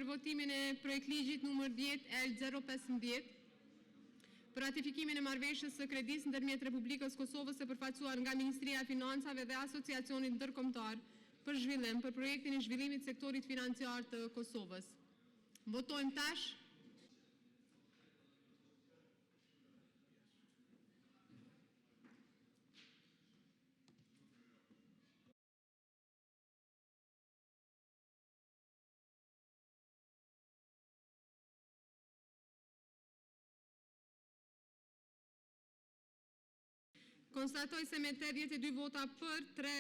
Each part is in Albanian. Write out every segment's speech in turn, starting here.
për votimin e projektligjit numër 10L015 për ratifikimin e marrëveshjes së kredisë ndërmjet Republikës Kosovës së përfaqësuar nga Ministria e Financave dhe Asociacionit Ndërkombëtar për Zhvillim për projektin e zhvillimit të sektorit financiar të Kosovës. Votojmë tash. Konstatoj se me 82 vota për, 3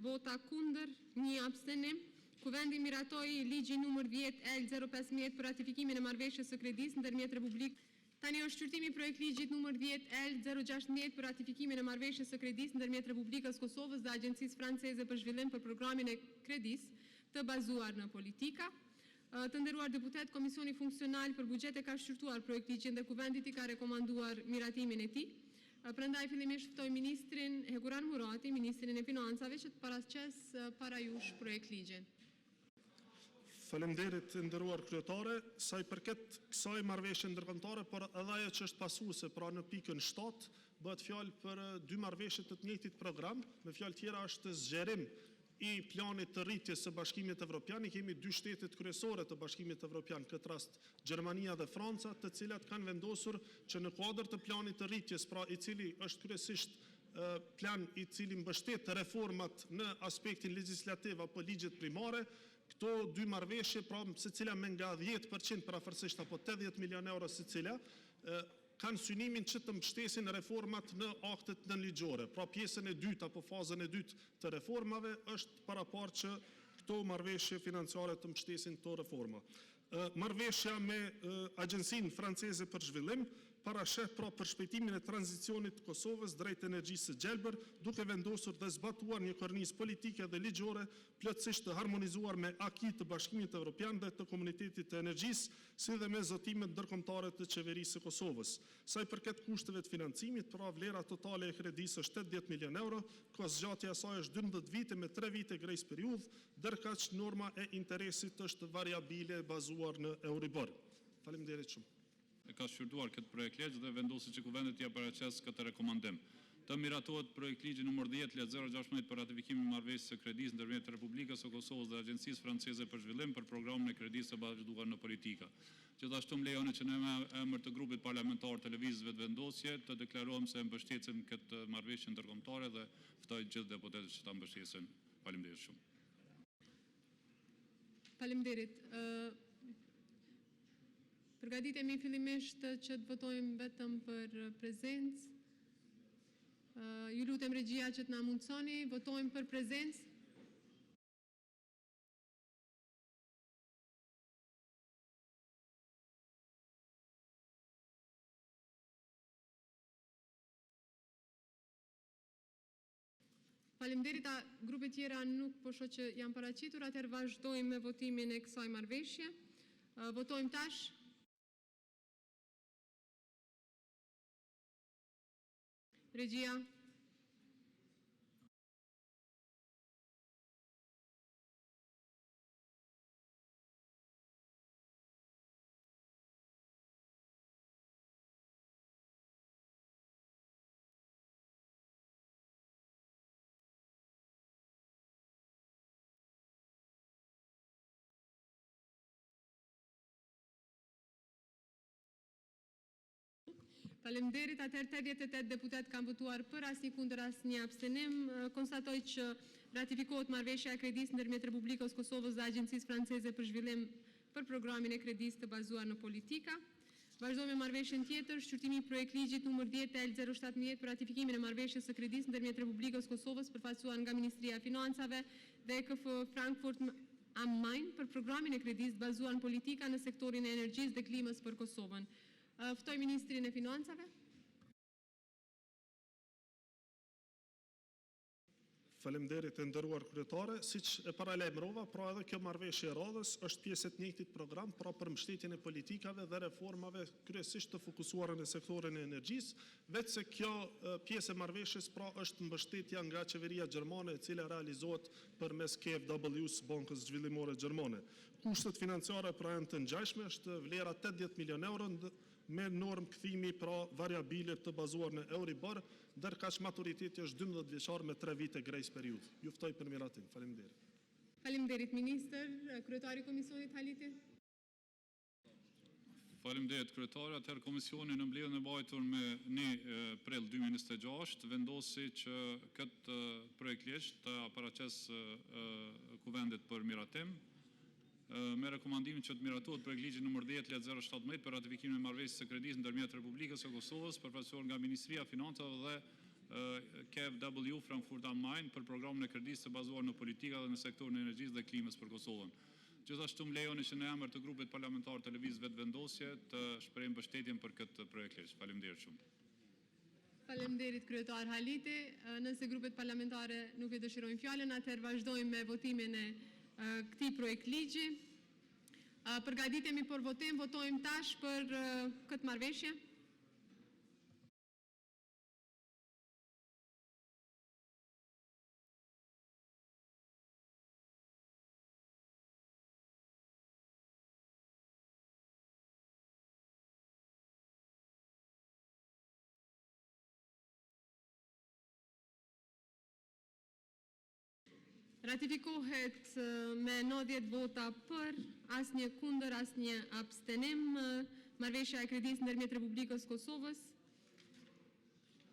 vota kundër, 1 abstenim, Kuvendi miratoi ligjin numër 10L015 për ratifikimin e marrëveshjes së kredisë ndërmjet Republikës. Tani është shqyrtimi i projektligjit numër 10L016 për ratifikimin e marrëveshjes së kredisë ndërmjet Republikës Kosovës dhe Agjencisë Franceze për Zhvillim për programin e kredisë të bazuar në politika. Të nderuar deputet, Komisioni Funksional për Buxhet ka shqyrtuar projektligjin dhe Kuvendi i ka rekomanduar miratimin e tij. Prandaj fillimisht ftoj ministrin Heguran Murati, ministrin e Financave, që të paraqes para jush projektligjin. Faleminderit nderuar kryetare, sa i përket kësaj marrëveshje ndërkombëtare, por edhe ajo që është pasuese, pra në pikën 7, bëhet fjalë për 2 marrëveshje të njëjtit program, me fjalë tjera është zgjerim i planit të rritjes së Bashkimit Evropian. I kemi 2 shtetet kryesore të Bashkimit Evropian, këtë rast Gjermania dhe Franca, të cilat kanë vendosur që në kuadër të planit të rritjes, pra i cili është kryesisht plan i cili mbështet reformat në aspektin legjislativ apo ligjet primare, këto 2 marrëveshje, pra secila me nga 10% parafërsisht apo 80 milion euro secila, kanë synimin që të mbështesin reformat në aktet nënligjore. Pra pjesën e dytë apo fazën e dytë të reformave është paraparë që këto marrëveshje financiare të mbështesin këto reforma. Marrëveshja me Agjencinë Franceze për Zhvillim parasheh pra përshpejtimin e tranzicionit të Kosovës drejt energjisë së gjelbër, duke vendosur dhe zbatuar një kornizë politike dhe ligjore plotësisht të harmonizuar me akit të Bashkimit Evropian dhe të Komunitetit të Energjisë, si dhe me zotimet ndërkombëtare të qeverisë së Kosovës. Sa i përket kushteve të financimit, pra vlera totale e kredisë është 80 milion euro, kozgjatja e saj është 12 vite me 3 vite grace periudhë, ndërkaq norma e interesit është variabile bazuar në Euribor. Faleminderit shumë. Ka shqyrtuar këtë projekt ligj dhe vendosi që Kuvendi t'ia paraqes këtë rekomandim. Të miratohet projekt ligji numër 10L016 për ratifikimin e marrëveshjes së kredisë ndërmjet Republikës së Kosovës dhe Agjencisë Franceze për Zhvillim për programin e kredisë së bazuar në politika. Gjithashtu më lejoni që në emër të grupit parlamentar të lëvizjeve të vendosje të deklarojmë se mbështesim këtë marrëveshje ndërkombëtare dhe ftoj gjithë deputetët që ta mbështesin. Faleminderit shumë. Faleminderit. Përgatitemi fillimisht që të votojmë vetëm për prezencë. Ju lutem regjia që të na mundsoni, votojmë për prezencë. Faleminderit, grupet tjera nuk po shoh që janë paraqitur, atëherë vazhdojmë me votimin e kësaj marrëveshje. Votojmë tash. Regjia. Faleminderit, atëherë 88 deputet kanë votuar për, asnjë kundër, asnjë abstenim. Konstatoj që ratifikohet marrëveshja e kredisë ndërmjet Republikës Kosovës dhe Agjencisë Franceze për Zhvillim për programin e kredisë të bazuar në politika. Vazhdojmë me marrëveshjen tjetër, shqyrtimi i projektligjit numër 10L017 për ratifikimin e marrëveshjes së kredisë ndërmjet Republikës Kosovës përfaqësuar nga Ministria e Financave dhe KF Frankfurt am Main për programin e kredisë të bazuar në politika në sektorin e energjisë dhe klimës për Kosovën. Ftoj Ministrin e Financave. Faleminderit e nderuar kryetare, siç e paralajmërova, pra edhe kjo marrëveshje e radhës është pjesë e të njëjtit program, pra për mbështetjen e politikave dhe reformave kryesisht të fokusuara në sektorin e energjisë, vetë se kjo pjesë e marrëveshjes pra është mbështetja nga qeveria gjermane e cila realizohet përmes KfW-s, Bankës Zhvillimore Gjermane. Kushtet financiare pra janë të ngjashme, është vlera 80 milion euro me normë kthimi pra variabile të bazuar në Euribor, ndërkaq maturiteti është 12 vjeçar me 3 vite grace periud. Ju ftoj për miratim. Faleminderit. Faleminderit ministër, kryetari i komisionit Haliti. Faleminderit kryetare, atëherë komisioni në mbledhjen e mbajtur me 1 prill 2026 vendosi që këtë projekt ligj të paraqesë kuvendit për miratim me rekomandimin që të miratohet projekt ligji nr. 10/017 për ratifikimin e marrëveshjes së kredisë ndërmjet Republikës së Kosovës përfaqësuar nga Ministria e Financave dhe KfW Frankfurt am Main për programin e kredisë të bazuar në politika dhe në sektorin e energjisë dhe klimës për Kosovën. Gjithashtu më lejoni që në emër të grupit parlamentar të Lëvizjes Vetëvendosje të shpreh mbështetjen për këtë projekt ligj. Faleminderit shumë. Faleminderit kryetar Haliti. Nëse grupet parlamentare nuk e dëshirojnë fjalën, atëherë vazhdojmë me votimin e këtij projekt ligji. Përgatitemi për votim, votojmë tash për këtë marrëveshje. Ratifikohet me 90 vota për, asnjë kundër, asnjë abstenim, marrëveshja e kredisë ndërmjet Republikës Kosovës,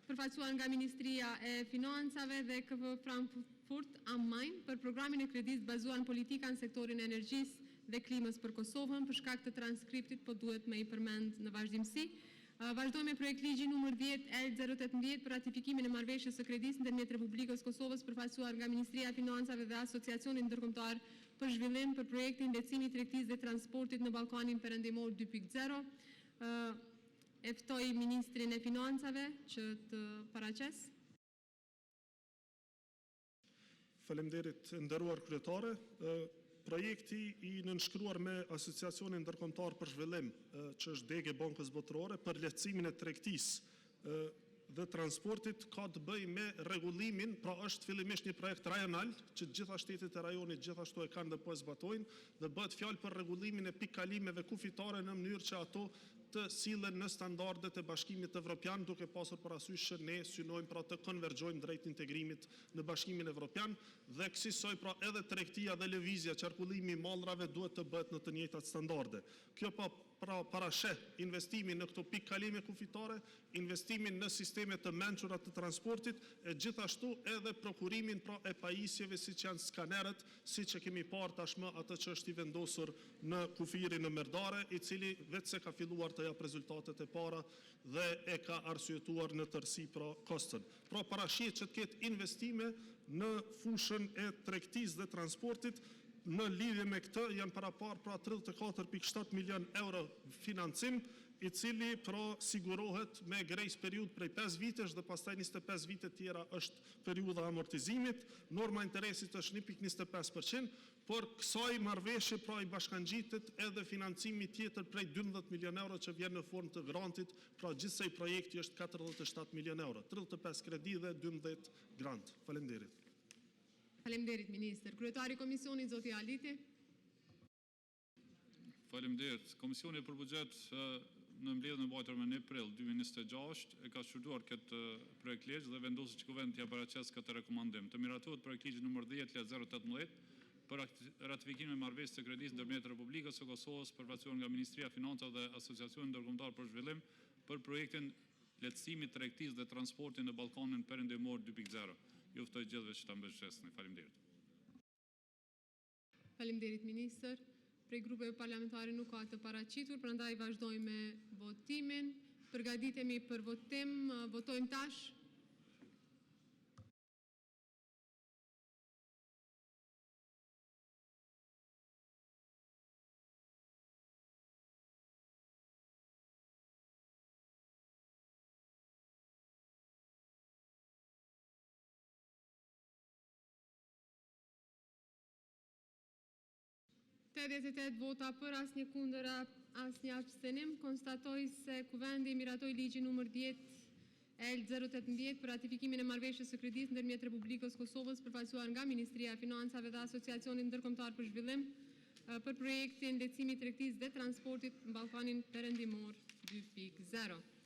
përfaqësuar nga Ministria e Financave dhe KfW Frankfurt am Main për programin e kredisë bazuar në politika në sektorin e energjisë dhe klimës për Kosovën. Për shkak të transkriptit, po duhet me i përmend në vazhdimsi. Vazhdojmë me projekt ligji nr. 10/018 për ratifikimin e marrëveshjes së kredisë ndërmjet Republikës Kosovës përfaqësuar nga Ministria e Financave dhe Asociacioni Ndërkombëtar për Zhvillim për projektin lehtësimit tregtisë dhe transportit në Ballkanin Perëndimor 2.0. E ftoj Ministrin e Financave që të paraqesë. Faleminderit nderuar kryetare. Projekti i nënshkruar me Asociacionin Ndërkombëtar për Zhvillim, që është degë e Bankës Botërore, për lehtësimin e tregtisë dhe transportit ka të bëjë me rregullimin, pra është fillimisht një projekt rajonal që të gjitha shtetet e rajonit gjithashtu e kanë dhe po e zbatojnë, dhe bëhet fjalë për rregullimin e pikkalimeve kufitare në mënyrë që ato të sillen në standardet e Bashkimit Evropian, duke pasur parasysh që ne synojmë pra të konvergjojmë drejt integrimit në Bashkimin Evropian dhe kësaj pra edhe tregtia dhe lëvizja, qarkullimi i mallrave duhet të bëhet në të njëjtat standarde. Kjo pra parasheh investimin në këto pikkalime kufitare, investimin në sisteme të mençura të transportit e gjithashtu edhe prokurimin pra e pajisjeve siç janë skanerët, siç e kemi parë tashmë atë që është i vendosur në kufirin në Merdare, i cili vetë se ka filluar të jap rezultatet e para dhe e ka arsyetuar në tërësi pra kostën. Pra parashihet që të ketë investime në fushën e tregtisë dhe transportit. Në lidhje me këtë janë parapar pra 34.7 milion euro financim, i cili pra sigurohet me grace periud prej 5 vitesh dhe pastaj 25 vite tjera është periudha amortizimit. Norma interesit është 1.25%, por kësaj marrëveshje pra i bashkangjitet edhe financimi tjetër prej 12 milion euro që vjen në formë të grantit, pra gjithsej projekti është 47 milion euro, 35 kredi dhe 12 grant. Faleminderit. Faleminderit ministër. Kryetari i komisionit zoti Haliti. Faleminderit. Komisioni për buxhet në mbledhjen e mbajtur me 1 prill 2026 e ka shqyrtuar këtë projekt ligj dhe vendosi që kuvendi t'ia paraqesë këtë rekomandim. Të miratohet projekt ligji nr. 10/018 për ratifikimin e marrëveshjes së kredisë ndërmjet Republikës së Kosovës përfaqësuar nga Ministria e Financave dhe Asociacioni Ndërkombëtar për Zhvillim për projektin lehtësimit tregtisë dhe transportit në Ballkanin Perëndimor 2.0. Ju ftoj gjithëve që ta mbështesni. Faleminderit. Faleminderit ministër. Prej grupeve parlamentare nuk ka të paraqitur, prandaj vazhdojmë me votimin. Përgatitemi për votim, votojmë tash. 88 vota për, asnjë kundër, asnjë abstenim. Konstatoj se Kuvendi miratoi ligjin numër 10 L018 për ratifikimin e marrëveshjes së kredisë ndërmjet Republikës Kosovës përfaqësuar nga Ministria e Financave dhe Asociacioni Ndërkombëtar për Zhvillim për projektin lehtësimi i tregtisë dhe transportit në Ballkanin Perëndimor 2.0.